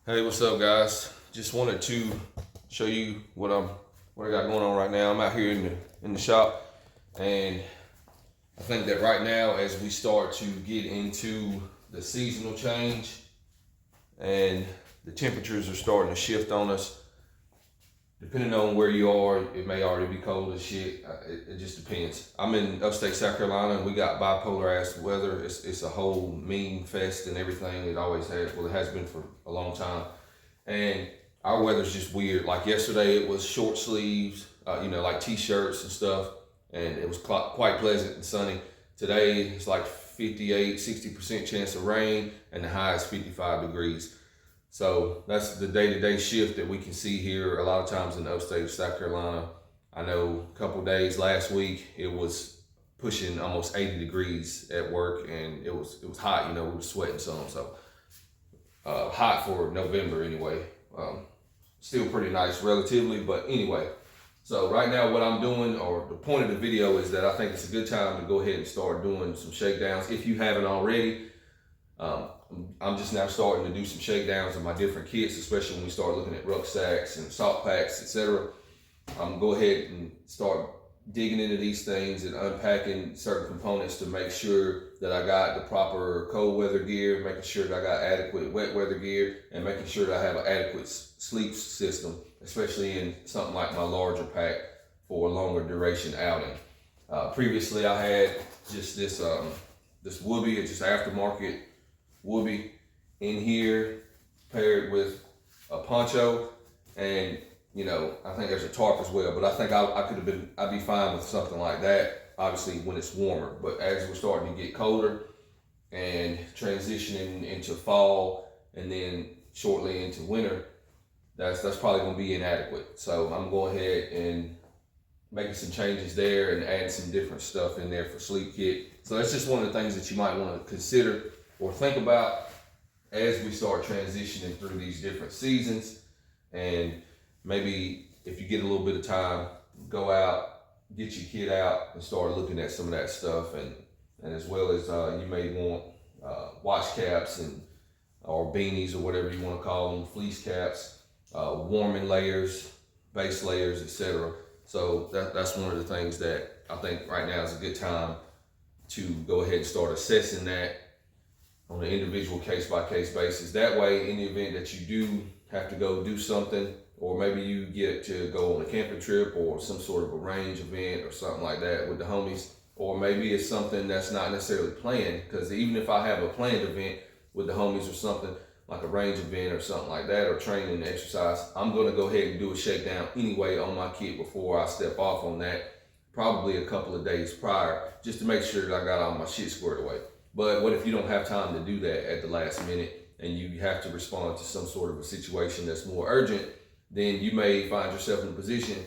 Hey, what's up, guys? Just wanted to show you what I got going on right now. I'm out here in the shop, and I think that right now, as we start to get into the seasonal change and the temperatures are starting to shift on us, depending on where you are, it may already be cold as shit. It just depends. I'm in upstate South Carolina, and we got bipolar ass weather. It's a whole mean fest and everything. It always has. Well, it has been for a long time. And our weather's just weird. Like yesterday, it was short sleeves, like t-shirts and stuff, and it was quite pleasant and sunny. Today, it's like 58, 60% chance of rain, and the high is 55 degrees. So that's the day-to-day shift that we can see here a lot of times in the upstate of South Carolina. I know a couple days last week, it was pushing almost 80 degrees at work, and it was hot. We were sweating some, so hot for November anyway. Still pretty nice relatively, but anyway. So right now what I'm doing, or the point of the video, is that I think it's a good time to go ahead and start doing some shakedowns if you haven't already. I'm just now starting to do some shakedowns of my different kits, especially when we start looking at rucksacks and salt packs, etc. I'm go ahead and start digging into these things and unpacking certain components to make sure that I got the proper cold weather gear, making sure that I got adequate wet weather gear, and making sure that I have an adequate sleep system, especially in something like my larger pack for a longer duration outing. Previously, I had just this Whoopee, it's just aftermarket Whoopee in here, paired with a poncho, and I think there's a tarp as well, but I think I'd be fine with something like that, obviously when it's warmer. But as we're starting to get colder and transitioning into fall and then shortly into winter, that's probably gonna be inadequate. So I'm going ahead and making some changes there and adding some different stuff in there for sleep kit. So that's just one of the things that you might wanna consider or think about as we start transitioning through these different seasons. And maybe if you get a little bit of time, go out, get your kit out, and start looking at some of that stuff. And as well as you may want watch caps or beanies or whatever you want to call them, fleece caps, warming layers, base layers, etc. So that's one of the things that I think right now is a good time to go ahead and start assessing that on an individual case-by-case basis. That way, in the event that you do have to go do something, or maybe you get to go on a camping trip or some sort of a range event or something like that with the homies, or maybe it's something that's not necessarily planned, because even if I have a planned event with the homies or something, like a range event or something like that, or training and exercise, I'm gonna go ahead and do a shakedown anyway on my kit before I step off on that, probably a couple of days prior, just to make sure that I got all my shit squared away. But what if you don't have time to do that at the last minute and you have to respond to some sort of a situation that's more urgent? Then you may find yourself in a position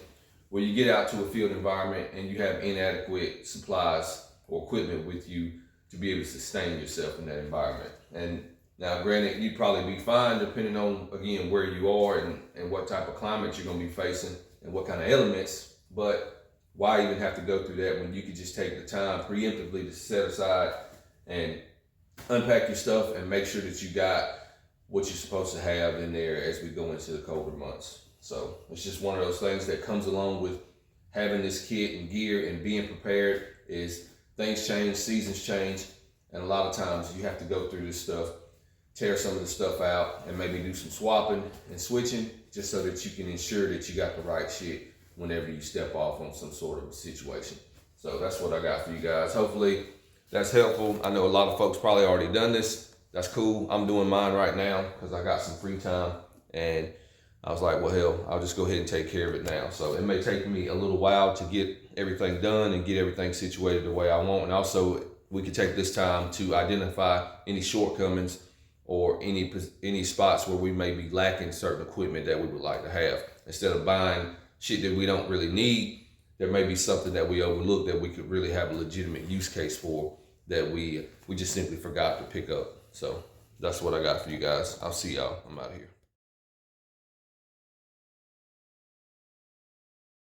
where you get out to a field environment and you have inadequate supplies or equipment with you to be able to sustain yourself in that environment. And now, granted, you'd probably be fine depending on, again, where you are and what type of climate you're gonna be facing and what kind of elements, but why even have to go through that when you could just take the time preemptively to set aside and unpack your stuff and make sure that you got what you're supposed to have in there as we go into the colder months. So it's just one of those things that comes along with having this kit and gear and being prepared. Is things change, seasons change, and a lot of times you have to go through this stuff, tear some of the stuff out, and maybe do some swapping and switching just so that you can ensure that you got the right shit whenever you step off on some sort of a situation. So that's what I got for you guys. Hopefully that's helpful. I know a lot of folks probably already done this. That's cool. I'm doing mine right now because I got some free time, and I was like, well, hell, I'll just go ahead and take care of it now. So it may take me a little while to get everything done and get everything situated the way I want. And also, we could take this time to identify any shortcomings or any spots where we may be lacking certain equipment that we would like to have. Instead of buying shit that we don't really need, there may be something that we overlooked that we could really have a legitimate use case for that we just simply forgot to pick up. So that's what I got for you guys. I'll see y'all. I'm out of here.